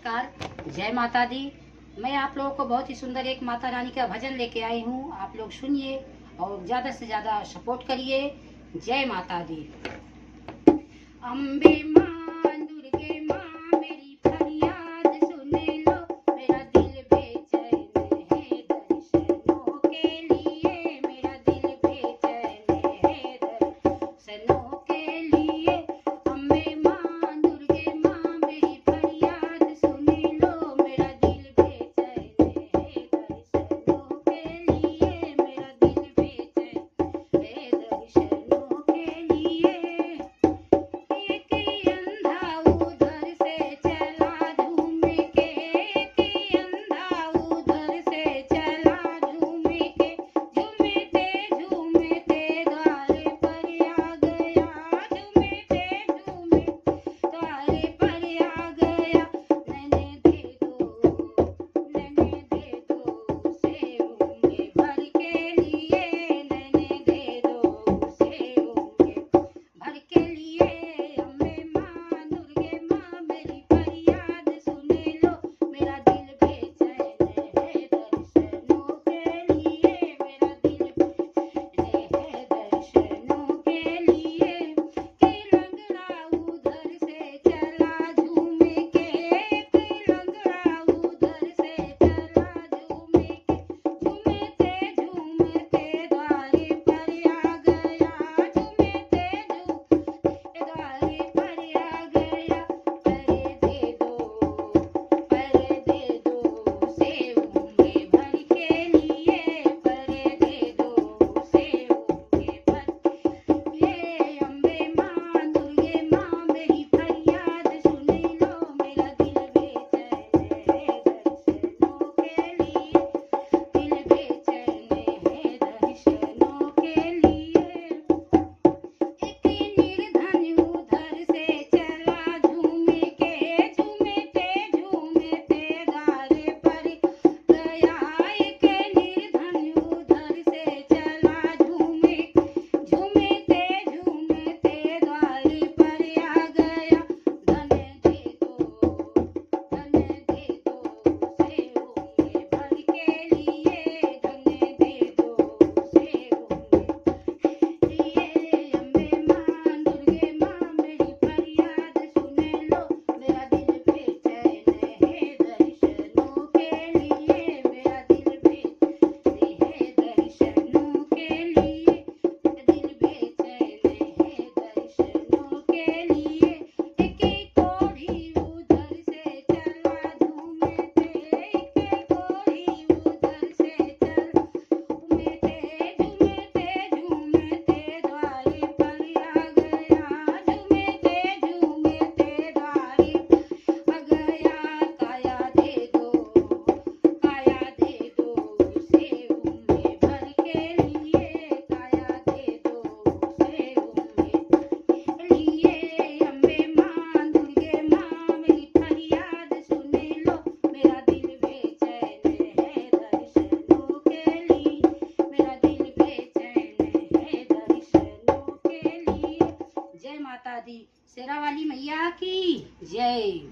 नमस्कार, जय माता दी। मैं आप लोगों को बहुत ही सुंदर एक माता रानी का भजन लेके आई हूँ। आप लोग सुनिए और ज़्यादा से ज़्यादा सपोर्ट करिए। जय माता दी। अम्बे माँ, दुर्गे माँ, मेरी फरियाद सुन लो, मेरा दिल बेचैन है दर्शनों के लिए, मेरा दिल बेचैन है दर्शनों के लिए। अम्बे माँ, दुर्गे माँ, मेरी फरियाद सुन लो, मेरा दिल बेचैन है दर्शनों के लिए, मेरा दिल बेचैन है दर्शनों के लिए। एक अंधा उधर से चला झूम के, एक अंधा उधर से चला झूम के, झूमते झूमते द्वार पर आ गया, झूमते झूमते द्वार पर आ गया। नैने दे दो सेव में भर के लिए, नैने दे दो सेव में भर के लिए। अम्बे माँ, दुर्गे माँ, मेरी फरियाद सुन लो, मेरा दिल बेचैन है दर्शनों के लिए, मेरा दिल बेचैन है दर्शनों के लिए। कि लंगड़ा उधर से चला झूम के, कि लंगड़ा उधर से चला झूम के, झूमते झूमते द्वार पर आ गया, झूमते झूमते द्वार पर आ गया। पर दे दो सेव में भर के लिए, पर दे दो सेव में भर ये। अम्बे माँ, दुर्गे माँ, मेरी फरियाद सुन लो, मेरा दिल बेचैन है दर्शनों के लिए, दिल बेचैन है दर्शनों के लिए। एक निर्धन उधर से चला झूम के, झूमते झूमते द्वार पर गया, एक निर्धन उधर से चला झूम के, झूमते झूमते द्वार पर आ गया। धन दे दो सेव में भर के लिए, धन दे दो सेव में लिए। अम्बे माँ, दुर्गे माँ, मेरी फरियाद सुन लो, मेरा दिल बेचैन है दर्शनों के लिए, मेरा दिल बेचैन है दर्शनों के लिए, दिल बेचैन है दर्शनों के लिए। एक कोढ़ी उधर से चला झूमते, एक कोढ़ी उधर से चला झूमते झूमते द्वार पर आ गया, झूमते झूमते द्वार पर आ गया। काया दे दो सेव में भर के लिए, काया दे दो सेव में लिए। अम्बे माँ, दुर्गे माँ, मेरी फरियाद सुन लो, मेरा दिल बेचैन है दर्शनों के लिए, मेरा दिल बेचैन है दर्शनों के लिए। जय माता दी। शेरा वाली मैया की जय।